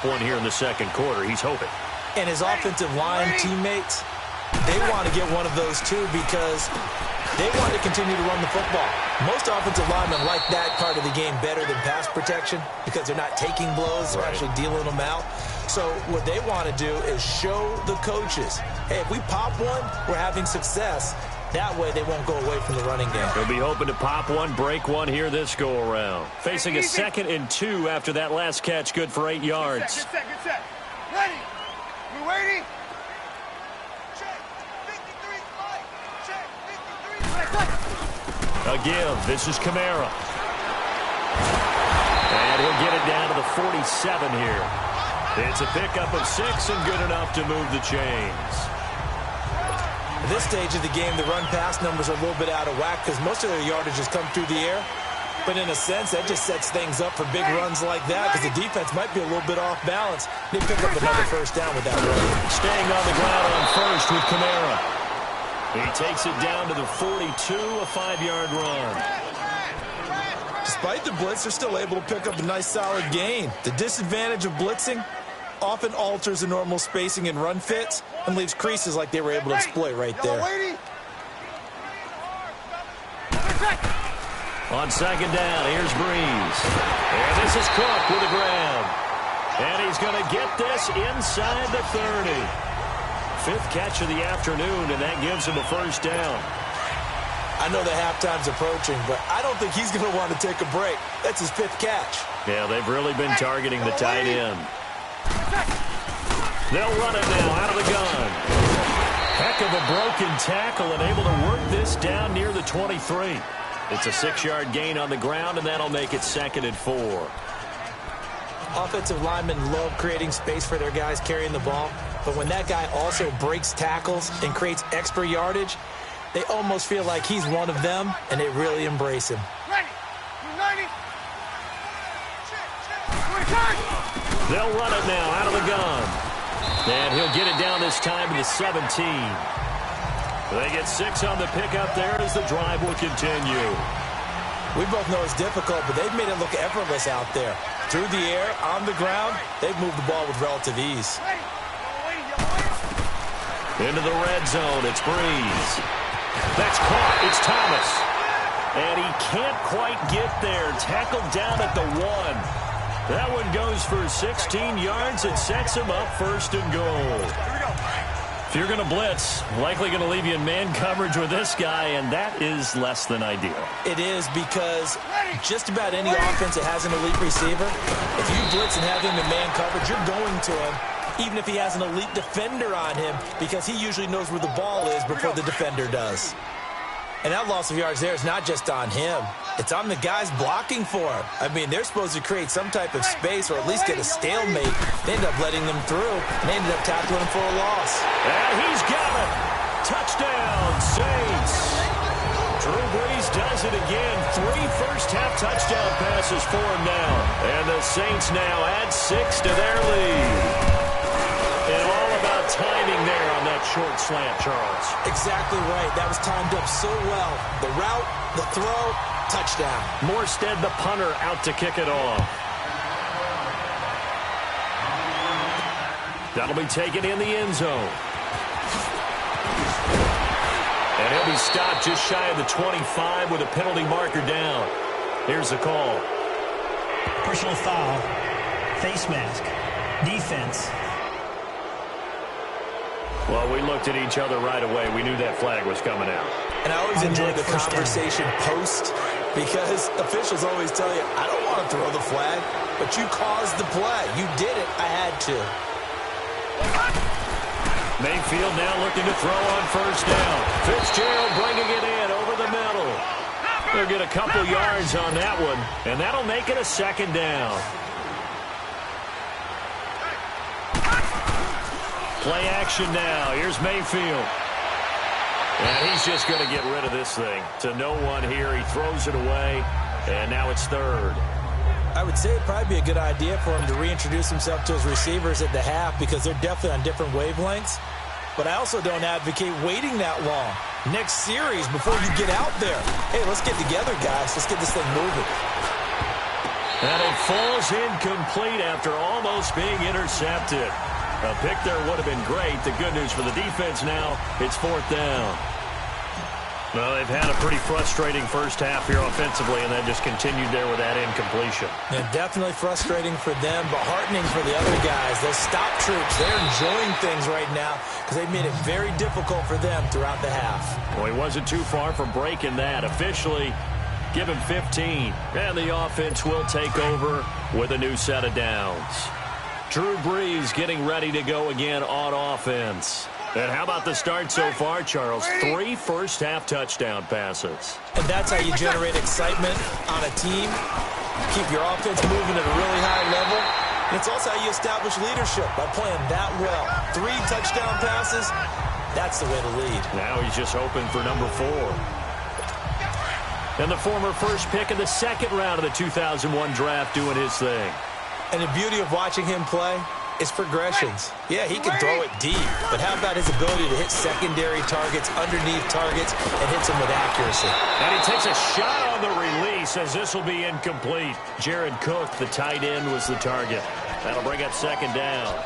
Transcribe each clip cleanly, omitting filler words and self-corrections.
one here in the second quarter. He's hoping. And his offensive line teammates, they want to get one of those too because they want to continue to run the football. Most offensive linemen like that part of the game better than pass protection because they're not taking blows, they're actually dealing them out. So what they want to do is show the coaches, hey, if we pop one, we're having success. That way they won't go away from the running game. They'll be hoping to pop one, break one here this go-around. Facing a 2nd and 2 after that last catch, good for 8 yards. Good set. Ready. We're waiting. Check. 53 flight. Check. 53. A give. This is Kamara. And he'll get it down to the 47 here. It's a pickup of 6 and good enough to move the chains. At this stage of the game, the run-pass numbers are a little bit out of whack because most of their yardage has come through the air. But in a sense, that just sets things up for big runs like that because the defense might be a little bit off balance. They pick up another first down with that run. Staying on the ground on first with Kamara. He takes it down to the 42, a 5-yard run. Despite the blitz, they're still able to pick up a nice, solid gain. The disadvantage of blitzing often alters the normal spacing and run fits and leaves creases like they were able to exploit right there. On second down, here's Breeze. And this is Cook with the grab. And he's going to get this inside the 30. 5th catch of the afternoon, and that gives him a first down. I know that halftime's approaching, but I don't think he's going to want to take a break. That's his 5th catch. Yeah, they've really been targeting the tight end. They'll run it now out of the gun. Heck of a broken tackle and able to work this down near the 23. It's a 6-yard gain on the ground, and that'll make it 2nd and 4. Offensive linemen love creating space for their guys carrying the ball, but when that guy also breaks tackles and creates extra yardage, they almost feel like he's one of them, and they really embrace him. They'll run it now out of the gun. And he'll get it down this time to the 17. They get 6 on the pickup there as the drive will continue. We both know it's difficult, but they've made it look effortless out there. Through the air, on the ground, they've moved the ball with relative ease. Into the red zone, it's Breeze. That's caught, it's Thomas. And he can't quite get there. Tackled down at the 1. That one goes for 16 yards and sets him up 1st and goal. If you're going to blitz, likely going to leave you in man coverage with this guy, and that is less than ideal. It is because just about any offense that has an elite receiver, if you blitz and have him in man coverage, you're going to him, even if he has an elite defender on him, because he usually knows where the ball is before the defender does. And that loss of yards there is not just on him. It's on the guys blocking for him. I mean, they're supposed to create some type of space or at least get a stalemate. They end up letting them through, and they ended up tackling him for a loss. And he's got it. Touchdown, Saints. Drew Brees does it again. 3 first-half touchdown passes for him now. And the Saints now add 6 to their lead. And all about timing there on that short slant, Charles. Exactly right. That was timed up so well. The route, the throw, touchdown. Morstead, the punter, out to kick it off. That'll be taken in the end zone. And he'll be stopped just shy of the 25 with a penalty marker down. Here's the call. Personal foul. Face mask. Defense. Well, we looked at each other right away. We knew that flag was coming out. And I always enjoy the conversation post because officials always tell you, I don't want to throw the flag, but you caused the play. You did it. I had to. Mayfield now looking to throw on first down. Fitzgerald bringing it in over the middle. They'll get a couple yards on that one, and that'll make it a 2nd down. Play action now. Here's Mayfield. And he's just going to get rid of this thing. To no one here. He throws it away. And now it's 3rd. I would say it'd probably be a good idea for him to reintroduce himself to his receivers at the half because they're definitely on different wavelengths. But I also don't advocate waiting that long. Next series before you get out there. Hey, let's get together, guys. Let's get this thing moving. And it falls incomplete after almost being intercepted. A pick there would have been great. The good news for the defense now, it's 4th down. Well, they've had a pretty frustrating first half here offensively, and that just continued there with that incompletion. Yeah, definitely frustrating for them, but heartening for the other guys. Those stop troops, they're enjoying things right now because they've made it very difficult for them throughout the half. Well, he wasn't too far from breaking that. Officially, give him 15. And the offense will take over with a new set of downs. Drew Brees getting ready to go again on offense. And how about the start so far, Charles? 3 first-half touchdown passes. And that's how you generate excitement on a team. Keep your offense moving at a really high level. And it's also how you establish leadership by playing that well. 3 touchdown passes, that's the way to lead. Now he's just hoping for number 4. And the former first pick in the 2nd round of the 2001 draft doing his thing. And the beauty of watching him play is progressions. Yeah, he can throw it deep, but how about his ability to hit secondary targets, underneath targets, and hits them with accuracy? And he takes a shot on the release as this will be incomplete. Jared Cook, the tight end, was the target. That'll bring up 2nd down.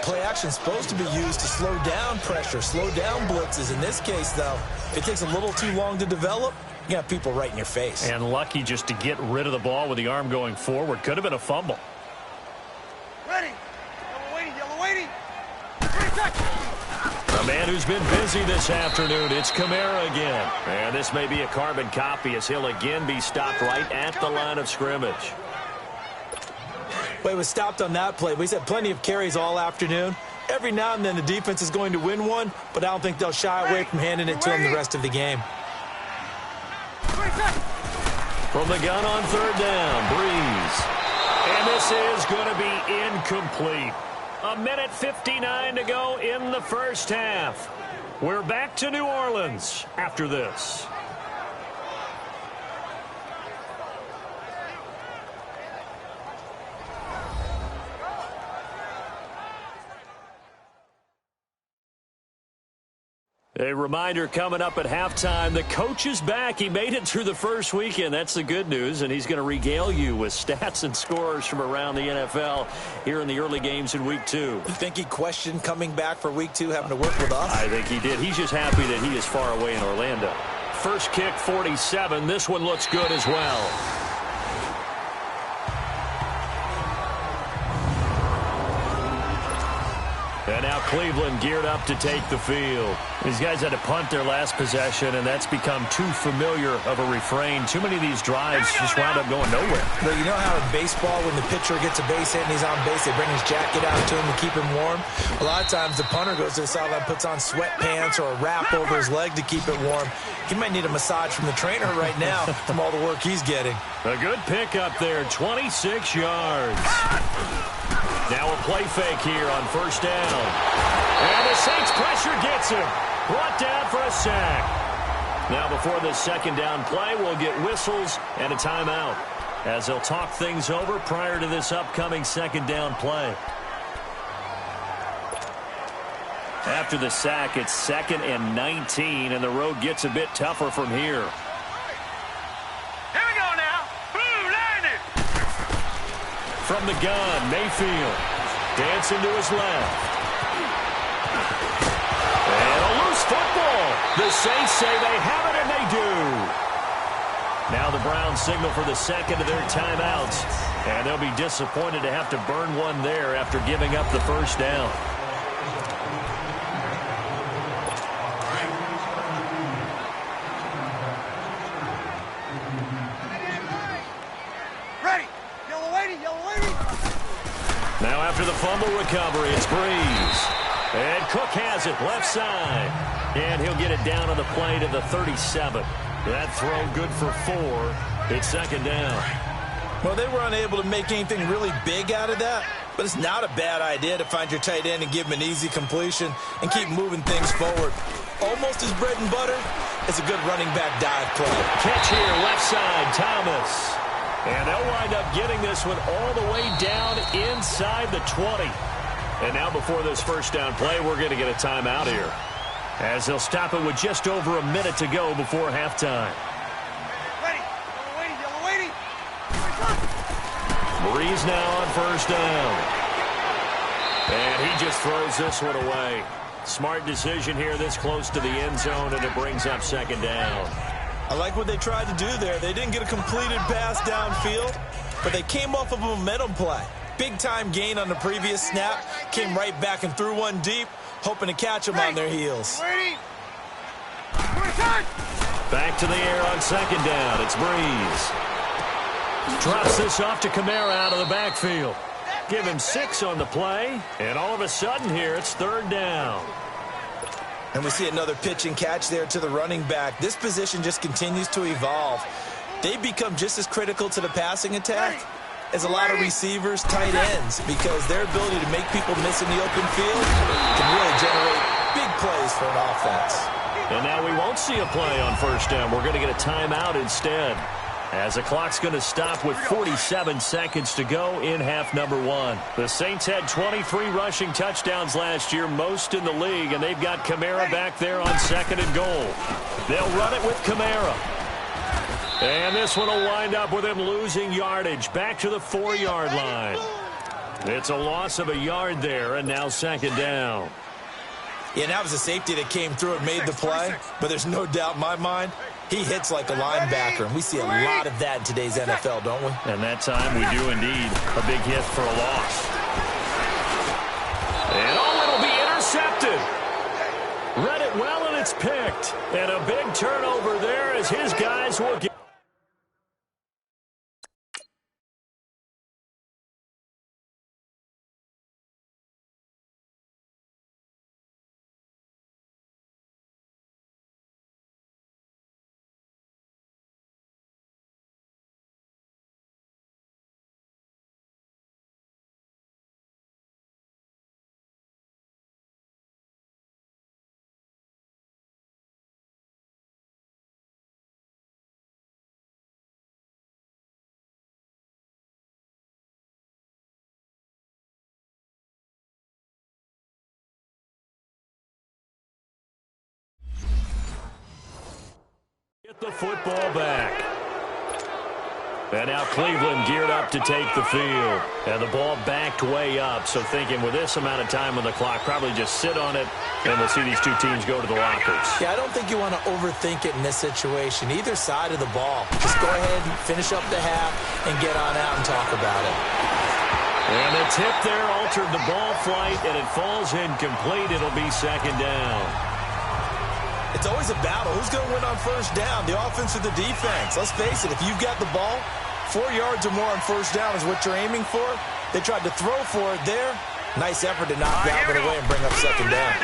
Play action is supposed to be used to slow down pressure, slow down blitzes. In this case, though, if it takes a little too long to develop, you got people right in your face. And lucky just to get rid of the ball with the arm going forward. Could have been a fumble. Ready. Yellow waiting. A man who's been busy this afternoon, it's Kamara again. And this may be a carbon copy as he'll again be stopped right at the line of scrimmage. Well, he was stopped on that play, but he's had plenty of carries all afternoon. Every now and then the defense is going to win one, but I don't think they'll shy away from handing it to him the rest of the game. From the gun on 3rd down, Brees. And this is going to be incomplete. 1:59 to go in the first half. We're back to New Orleans after this. A reminder coming up at halftime, the coach is back. He made it through the first weekend. That's the good news, and he's going to regale you with stats and scores from around the NFL here in the early games in Week 2. You think he questioned coming back for Week 2, having to work with us? I think he did. He's just happy that he is far away in Orlando. First kick, 47. This one looks good as well. And now Cleveland geared up to take the field. These guys had to punt their last possession, and that's become too familiar of a refrain. Too many of these drives just wound up going nowhere. But you know how in baseball, when the pitcher gets a base hit and he's on base, they bring his jacket out to him to keep him warm? A lot of times the punter goes to the sideline, puts on sweatpants or a wrap over his leg to keep it warm. He might need a massage from the trainer right now from all the work he's getting. A good pickup there, 26 yards. Now a play fake here on 1st down. And the Saints pressure gets him. Brought down for a sack. Now before this 2nd down play, we'll get whistles and a timeout as they'll talk things over prior to this upcoming 2nd down play. After the sack, it's 2nd and 19, and the road gets a bit tougher from here. Here we go now. Boom, line it. From the gun, Mayfield dancing to his left. And a loose football. The Saints say they have it, and they do. Now the Browns signal for the 2nd of their timeouts, and they'll be disappointed to have to burn one there after giving up the 1st down. Now after the fumble recovery, it's Brees. And Cook has it left side. And he'll get it down on the play to the 37. That throw good for 4. It's 2nd down. Well, they were unable to make anything really big out of that, but it's not a bad idea to find your tight end and give him an easy completion and keep moving things forward. Almost his bread and butter is a good running back dive play. Catch here, left side, Thomas. And they'll wind up getting this one all the way down inside the 20. And now before this 1st down play, we're going to get a timeout here, as they'll stop it with just over a minute to go before halftime. Ready. Yellow waiting. Breeze now on first down. And he just throws this one away. Smart decision here this close to the end zone, and it brings up second down. I like what they tried to do there. They didn't get a completed pass downfield, but they came off of a momentum play. Big-time gain on the previous snap, came right back and threw one deep, hoping to catch them on their heels. Back to the air on second down. It's Breeze. Drops this off to Kamara out of the backfield. Give him 6 on the play, and all of a sudden here it's third down. And we see another pitch and catch there to the running back. This position just continues to evolve. They become just as critical to the passing attack as a lot of receivers, tight ends, because their ability to make people miss in the open field can really generate big plays for an offense. And now we won't see a play on first down. We're going to get a timeout instead, as the clock's going to stop with 47 seconds to go in half number 1. The Saints had 23 rushing touchdowns last year, most in the league, and they've got Kamara back there on second and goal. They'll run it with Kamara. And this one will wind up with him losing yardage back to the 4-yard line. It's a loss of a yard there, and now second down. Yeah, that was a safety that came through and made the play, but there's no doubt in my mind he hits like a linebacker, and we see a lot of that in today's NFL, don't we? And that time we do indeed. A big hit for a loss. And it'll be intercepted. Read it well, and it's picked. And a big turnover there as his guys will get. Get the football back. And now Cleveland geared up to take the field. And the ball backed way up. So thinking with this amount of time on the clock, probably just sit on it, and we'll see these two teams go to the lockers. Yeah, I don't think you want to overthink it in this situation. Either side of the ball. Just go ahead and finish up the half and get on out and talk about it. And the tip there altered the ball flight, and it falls incomplete. It'll be second down. It's always a battle. Who's going to win on first down, the offense or the defense? Let's face it, if you've got the ball, 4 yards or more on first down is what you're aiming for. They tried to throw for it there. Nice effort to knock Galvin away and bring up second down.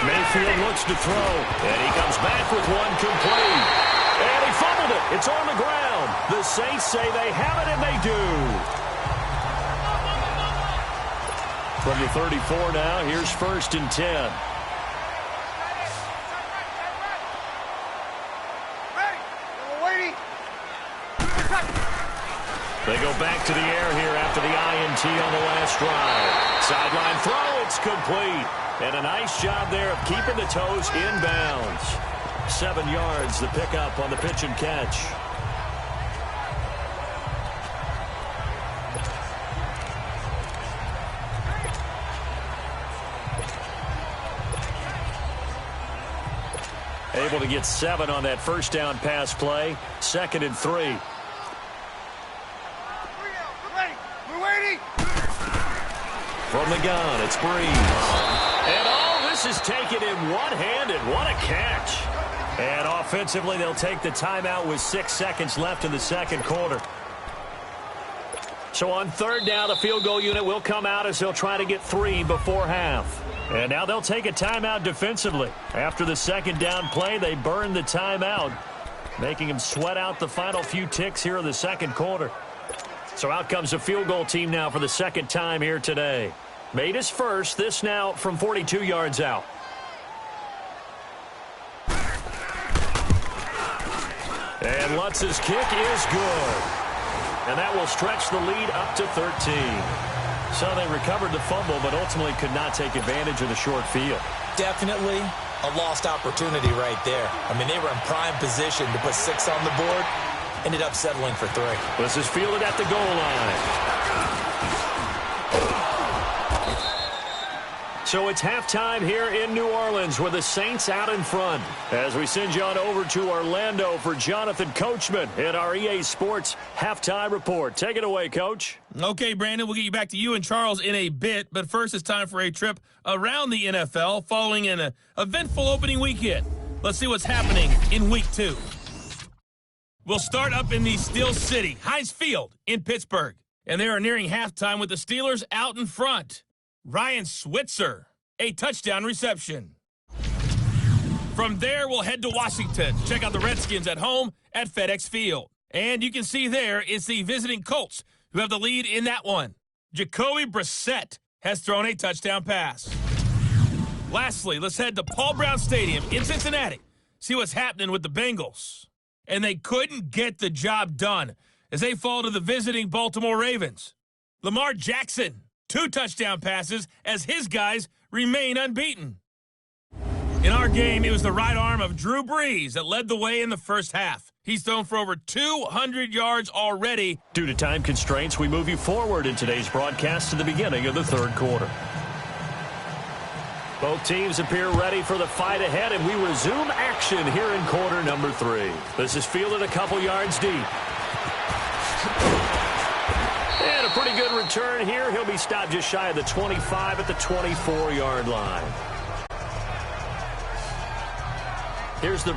Mayfield looks to throw, and he comes back with one complete. And he fumbled it. It's on the ground. The Saints say they have it, and they do. From the 34 now, here's first and 10. They go back to the air here after the INT on the last drive. Sideline throw, it's complete. And a nice job there of keeping the toes inbounds. 7 yards, the pickup on the pitch and catch. Able to get 7 on that first down pass play. 2nd and 3. From the gun, it's Breeze. And this is taken in one-handed. What a catch. And offensively, they'll take the timeout with 6 seconds left in the second quarter. So on third down, the field goal unit will come out as they'll try to get 3 before half. And now they'll take a timeout defensively. After the second down play, they burn the timeout, making them sweat out the final few ticks here in the second quarter. So out comes the field goal team now for the second time here today. Made his first, this now from 42 yards out. And Lutz's kick is good. And that will stretch the lead up to 13. So they recovered the fumble, but ultimately could not take advantage of the short field. Definitely a lost opportunity right there. I mean, they were in prime position to put 6 on the board. ended up settling for 3. This is fielded at the goal line. So it's halftime here in New Orleans with the Saints out in front. As we send you on over to Orlando for Jonathan Coachman in our EA Sports Halftime Report. Take it away, Coach. Okay, Brandon, we'll get you back to you and Charles in a bit. But first, it's time for a trip around the NFL following an eventful opening weekend. Let's see what's happening in Week 2. We'll start up in the Steel City, Heinz Field in Pittsburgh. And they are nearing halftime with the Steelers out in front. Ryan Switzer, a touchdown reception. From there, we'll head to Washington. Check out the Redskins at home at FedEx Field. And you can see there it's the visiting Colts who have the lead in that one. Jacoby Brissett has thrown a touchdown pass. Lastly, let's head to Paul Brown Stadium in Cincinnati. See what's happening with the Bengals. And they couldn't get the job done as they fall to the visiting Baltimore Ravens. Lamar Jackson, 2 touchdown passes as his guys remain unbeaten. In our game, it was the right arm of Drew Brees that led the way in the first half. He's thrown for over 200 yards already. Due to time constraints, we move you forward in today's broadcast to the beginning of the third quarter. Both teams appear ready for the fight ahead, and we resume action here in quarter number 3. This is fielded a couple yards deep. And a pretty good return here. He'll be stopped just shy of the 25 at the 24-yard line. Here's the